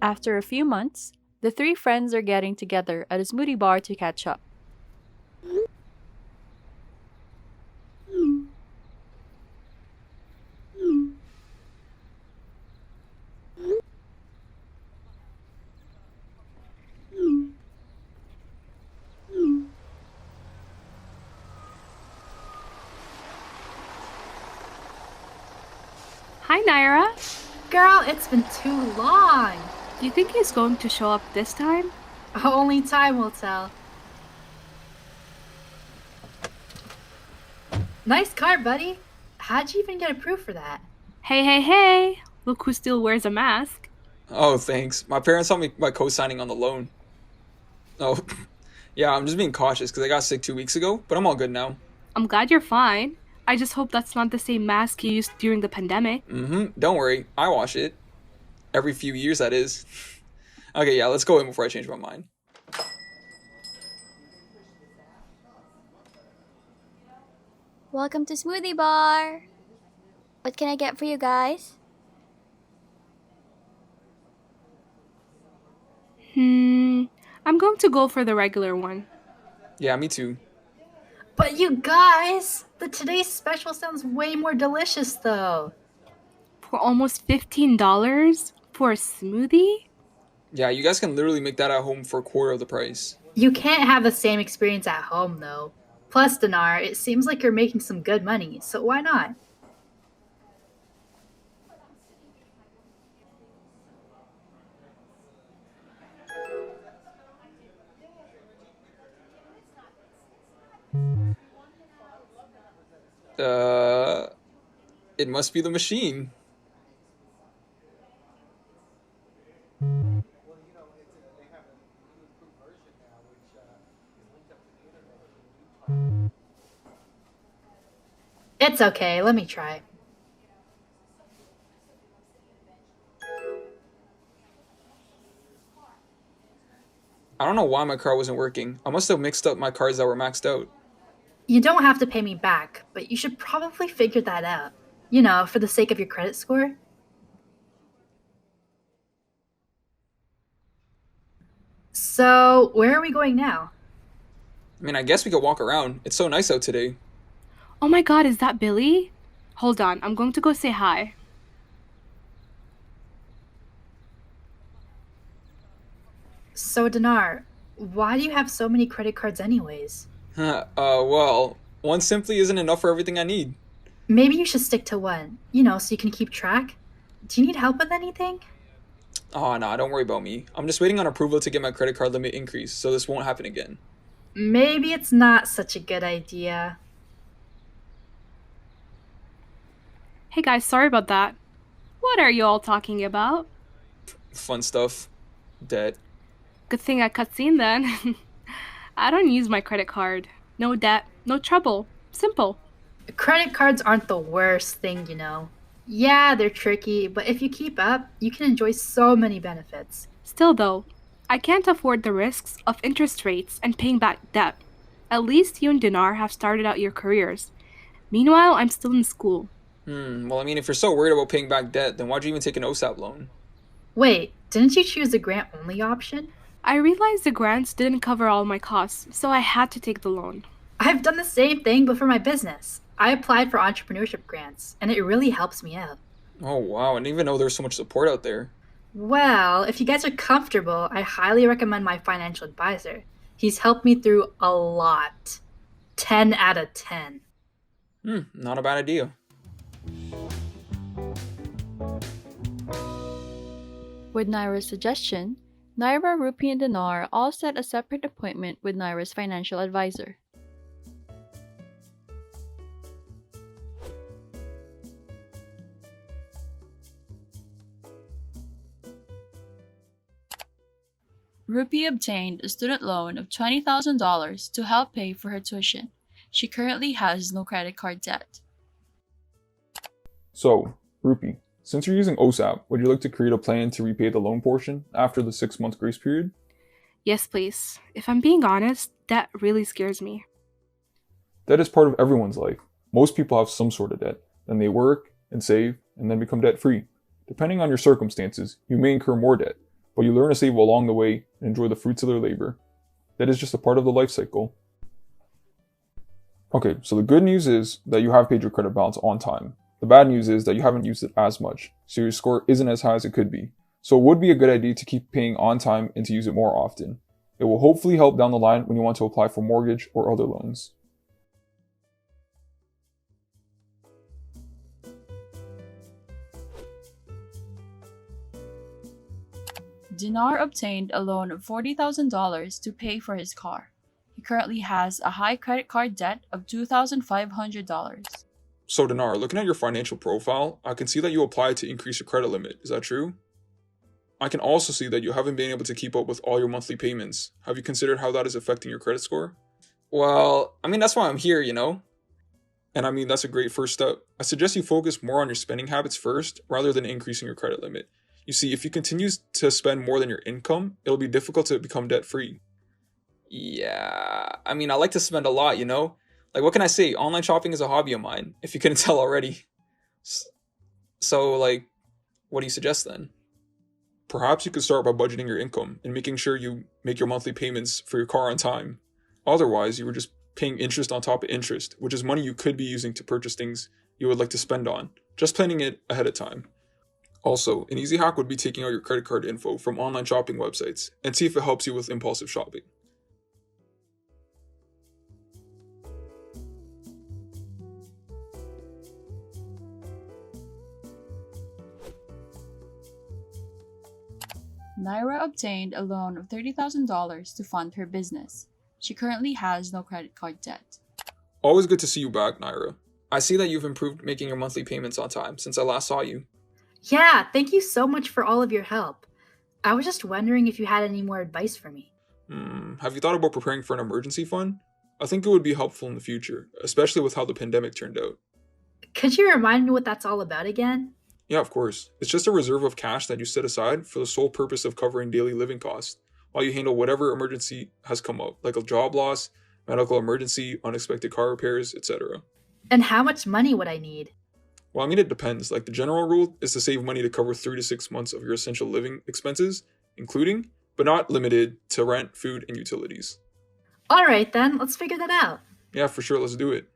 After a few months, the three friends are getting together at a smoothie bar to catch up. Hi, Naira. Girl, it's been too long. Do you think he's going to show up this time? Only time will tell. Nice car, buddy. How'd you even get approved for that? Hey, hey, hey! Look who still wears a mask. Oh, thanks. My parents helped me by co-signing on the loan. Oh, yeah, I'm just being cautious because I got sick 2 weeks ago, but I'm all good now. I'm glad you're fine. I just hope that's not the same mask you used during the pandemic. Don't worry, I wash it. Every few years, that is. Okay, yeah, let's go in before I change my mind. Welcome to Smoothie Bar. What can I get for you guys? I'm going to go for the regular one. Yeah, me too. But you guys, the today's special sounds way more delicious though. For almost $15 for a smoothie? Yeah, you guys can literally make that at home for a quarter of the price. You can't have the same experience at home though. Plus, Dinar, it seems like you're making some good money, so why not? Uh, it must be the machine. It's okay, let me try. I don't know why my card wasn't working. I must have mixed up my cards that were maxed out. You don't have to pay me back, but you should probably figure that out. You know, for the sake of your credit score. So, where are we going now? I mean, I guess we could walk around. It's so nice out today. Oh my god, is that Billy? Hold on, I'm going to go say hi. So, Dinar, why do you have so many credit cards anyways? Well, one simply isn't enough for everything I need. Maybe you should stick to one, you know, so you can keep track. Do you need help with anything? Oh, nah, don't worry about me. I'm just waiting on approval to get my credit card limit increased, so this won't happen again. Maybe it's not such a good idea. Hey guys, sorry about that. What are you all talking about? Fun stuff. Debt. Good thing I cutscene then. I don't use my credit card. No debt, no trouble. Simple. Credit cards aren't the worst thing, you know. Yeah, they're tricky, but if you keep up, you can enjoy so many benefits. Still though, I can't afford the risks of interest rates and paying back debt. At least you and Dinar have started out your careers. Meanwhile, I'm still in school. Well, I mean, if you're so worried about paying back debt, then why'd you even take an OSAP loan? Wait, didn't you choose the grant only option? I realized the grants didn't cover all my costs, so I had to take the loan. I've done the same thing, but for my business. I applied for entrepreneurship grants, and it really helps me out. Oh, wow, I didn't even know there was so much support out there. Well, if you guys are comfortable, I highly recommend my financial advisor. He's helped me through a lot. 10 out of 10. Not a bad idea. With Naira's suggestion, Naira, Rupee, and Dinar all set a separate appointment with Naira's financial advisor. Rupee obtained a student loan of $20,000 to help pay for her tuition. She currently has no credit card debt. So, Rupee, since you're using OSAP, would you like to create a plan to repay the loan portion after the 6-month grace period? Yes, please. If I'm being honest, debt really scares me. Debt is part of everyone's life. Most people have some sort of debt. Then they work and save and then become debt free. Depending on your circumstances, you may incur more debt. but you learn to save along the way and enjoy the fruits of their labor. That is just a part of the life cycle. Okay, so the good news is that you have paid your credit balance on time. The bad news is that you haven't used it as much, so your score isn't as high as it could be. So it would be a good idea to keep paying on time and to use it more often. It will hopefully help down the line when you want to apply for mortgage or other loans. Dinar obtained a loan of $40,000 to pay for his car. He currently has a high credit card debt of $2,500. So Dinar, looking at your financial profile, I can see that you applied to increase your credit limit. Is that true? I can also see that you haven't been able to keep up with all your monthly payments. Have you considered how that is affecting your credit score? Well, that's why I'm here, And that's a great first step. I suggest you focus more on your spending habits first, rather than increasing your credit limit. You see, if you continue to spend more than your income, it'll be difficult to become debt-free. Yeah, I like to spend a lot, Like, what can I say? Online shopping is a hobby of mine, if you couldn't tell already. So, what do you suggest then? Perhaps you could start by budgeting your income and making sure you make your monthly payments for your car on time. Otherwise, you were just paying interest on top of interest, which is money you could be using to purchase things you would like to spend on. Just planning it ahead of time. Also, an easy hack would be taking out your credit card info from online shopping websites and see if it helps you with impulsive shopping. Naira obtained a loan of $30,000 to fund her business. She currently has no credit card debt. Always good to see you back, Naira. I see that you've improved making your monthly payments on time since I last saw you. Yeah, thank you so much for all of your help. I was just wondering if you had any more advice for me. Have you thought about preparing for an emergency fund? I think it would be helpful in the future, especially with how the pandemic turned out. Could you remind me what that's all about again? Yeah, of course. It's just a reserve of cash that you set aside for the sole purpose of covering daily living costs, while you handle whatever emergency has come up, like a job loss, medical emergency, unexpected car repairs, etc. And how much money would I need? Well, it depends. Like, the general rule is to save money to cover 3 to 6 months of your essential living expenses, including, but not limited to rent, food, and utilities. All right then, let's figure that out. Yeah, for sure, let's do it.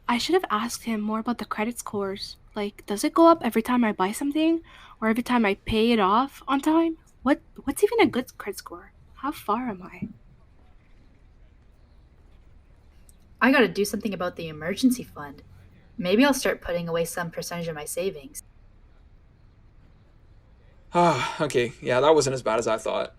I should have asked him more about the credit scores. Like, does it go up every time I buy something? Or every time I pay it off on time? What's even a good credit score? How far am I? I gotta do something about the emergency fund. Maybe I'll start putting away some percentage of my savings. Okay, yeah, that wasn't as bad as I thought.